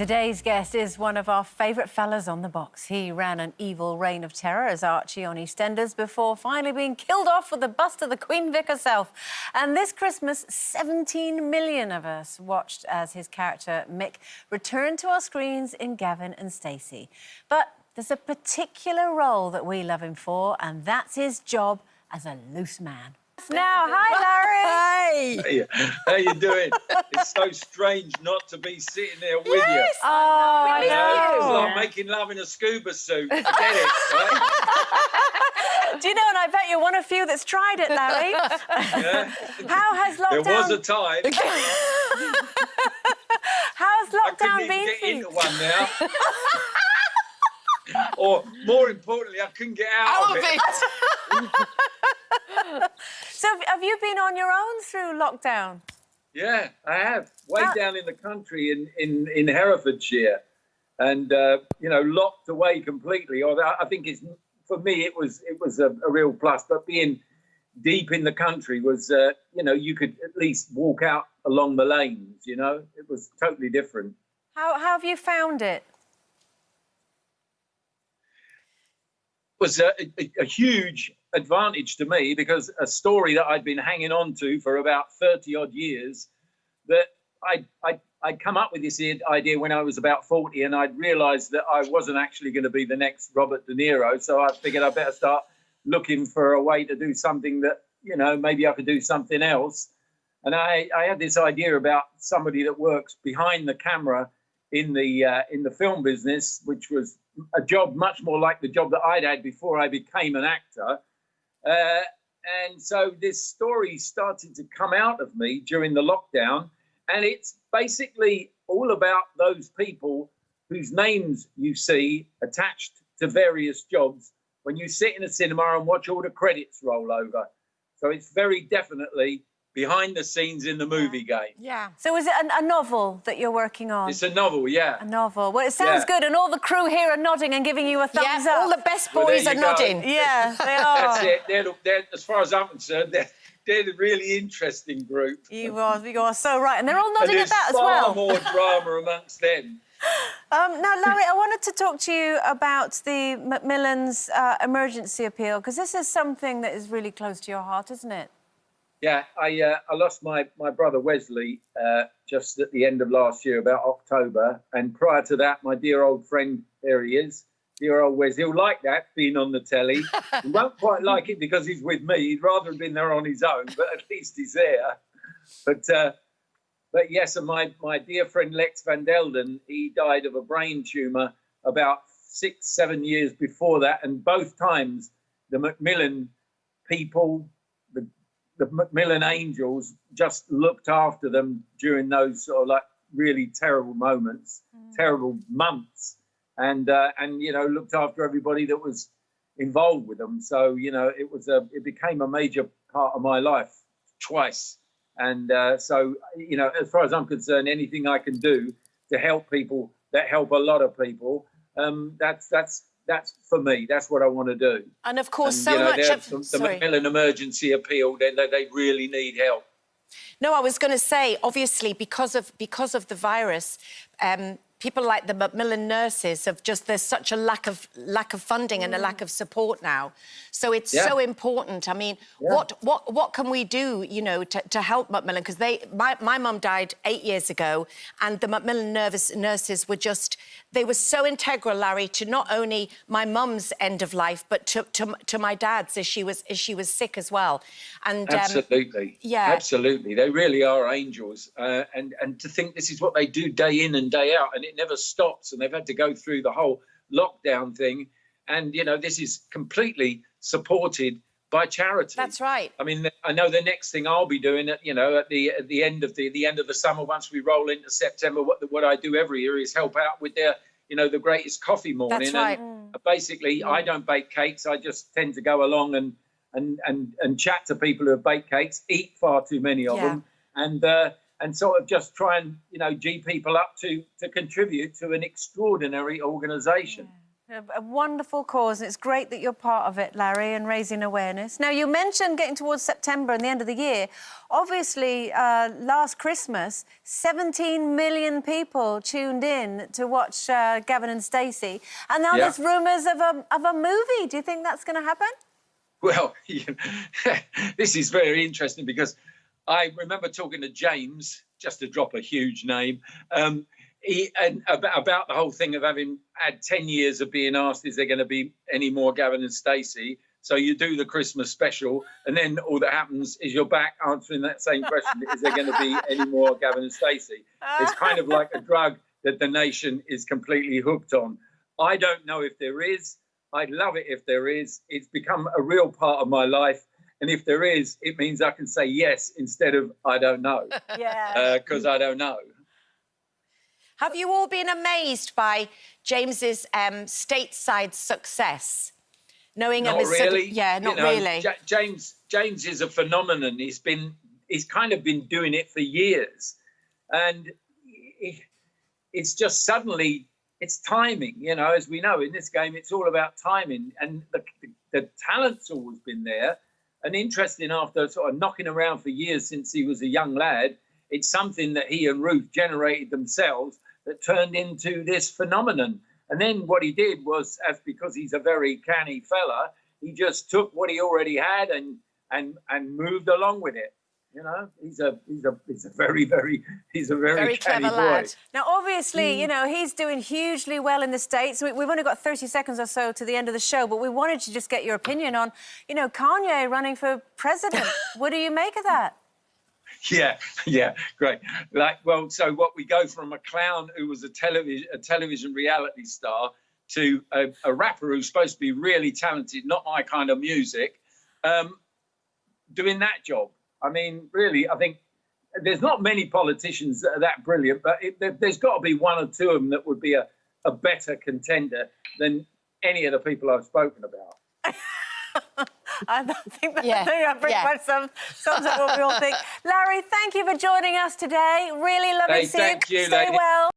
Today's guest is one of our favourite fellas on the box. He ran an evil reign of terror as Archie on EastEnders before finally being killed off with the bust of the Queen Vic herself. And this Christmas, 17 million of us watched as his character Mick returned to our screens in Gavin and Stacey. But there's a particular role that we love him for, and that's his job as a loose man. Now, hi, Larry. Hey, how you doing? It's so strange not to be sitting there with you. Oh, I know. It's like making love in a scuba suit. Forget it, right? Do you know, and I bet you're one of few that's tried it, Larry. Yeah. How has lockdown... There was a time. How's lockdown I couldn't been even for get you? into one now. Or, more importantly, I couldn't get out of it. So have you been on your own through lockdown? Yeah, I have. Way down in the country in Herefordshire, and you know, locked away completely. Although I think it's, for me it was a real plus. But being deep in the country was, you know, you could at least walk out along the lanes. You know, it was totally different. How have you found it? It was a huge advantage to me, because a story that I'd been hanging on to for about 30 odd years, that I'd come up with this idea when I was about 40, and I'd realised that I wasn't actually going to be the next Robert De Niro. So I figured I'd better start looking for a way to do something that, you know, maybe I could do something else. And I had this idea about somebody that works behind the camera in the film business, which was a job much more like the job that I'd had before I became an actor. And so this story started to come out of me during the lockdown, and it's basically all about those people whose names you see attached to various jobs when you sit in a cinema and watch all the credits roll over. So it's very definitely behind the scenes in the movie game. Yeah. So is it a novel that you're working on? It's a novel, yeah. A novel. Well, it sounds good, and all the crew here are nodding and giving you a thumbs up. All the best boys are nodding. Yeah, they are. That's it. They're, as far as I'm concerned, they're the really interesting group. You are so right. And they're all nodding at that as well. There's far more drama amongst them. Now, Larry, I wanted to talk to you about the Macmillan's emergency appeal, because this is something that is really close to your heart, isn't it? Yeah, I lost my brother Wesley just at the end of last year, about October. And prior to that, my dear old friend, there he is, dear old Wes. He'll like that, being on the telly. He won't quite like it because he's with me. He'd rather have been there on his own, but at least he's there. But yes, and my dear friend Lex Van Delden, he died of a brain tumour about 6-7 years before that. And both times, the Macmillan people, the Macmillan angels, just looked after them during those sort of like really terrible moments, terrible months, and you know, looked after everybody that was involved with them. So, you know, it became a major part of my life twice. And so, you know, as far as I'm concerned, anything I can do to help people that help a lot of people, that's for me. That's what I want to do. And of course, and, so you know, much of the Macmillan emergency appeal. They really need help. No, I was going to say, obviously, because of the virus, people like the Macmillan nurses there's such a lack of funding and a lack of support now. So it's so important. I mean, what can we do, you know, to help Macmillan? Because my mum died 8 years ago, and the Macmillan nurses were they were so integral, Larry, to not only my mum's end of life, but to my dad's as she was sick as well. And absolutely, absolutely, they really are angels. And to think this is what they do day in and day out, and it never stops. And they've had to go through the whole lockdown thing, and you know, this is completely supported by charity. That's right. I mean, I know the next thing I'll be doing at the end of the summer, once we roll into September, what I do every year is help out with the greatest coffee morning. That's right. And basically, I don't bake cakes. I just tend to go along and chat to people who have baked cakes, eat far too many of them, and sort of just try and, you know, G people up to contribute to an extraordinary organisation. A wonderful cause, and it's great that you're part of it, Larry, and raising awareness. Now, you mentioned getting towards September and the end of the year. Obviously, last Christmas, 17 million people tuned in to watch Gavin and Stacey, and now there's rumours of a movie. Do you think that's going to happen? Well, this is very interesting because I remember talking to James, just to drop a huge name, about the whole thing of having had 10 years of being asked, is there going to be any more Gavin and Stacey? So you do the Christmas special, and then all that happens is you're back answering that same question, is there going to be any more Gavin and Stacey? It's kind of like a drug that the nation is completely hooked on. I don't know if there is. I'd love it if there is. It's become a real part of my life. And if there is, it means I can say yes instead of I don't know. Yeah. Because I don't know. Have you all been amazed by James's stateside success? Knowing him Not as really. not really. James is a phenomenon. He's kind of been doing it for years, and it's just suddenly it's timing. You know, as we know in this game, it's all about timing, and the talent's always been there. And interesting, after sort of knocking around for years since he was a young lad, it's something that he and Ruth generated themselves that turned into this phenomenon. And then what he did was, as because he's a very canny fella, he just took what he already had and moved along with it. You know, he's a very canny clever boy. lad. Now, obviously, you know, he's doing hugely well in the States. We've only got 30 seconds or so to the end of the show, but we wanted to just get your opinion on, you know, Kanye running for president. What do you make of that? Yeah, great. So what we go from a clown who was a television reality star to a rapper who's supposed to be really talented, not my kind of music, doing that job. I mean, really, I think there's not many politicians that are that brilliant, but there's got to be one or two of them that would be a better contender than any of the people I've spoken about. I think that pretty much sums up what we all think. Larry, thank you for joining us today. Really lovely seeing you. Thank you, Stay ladies. well.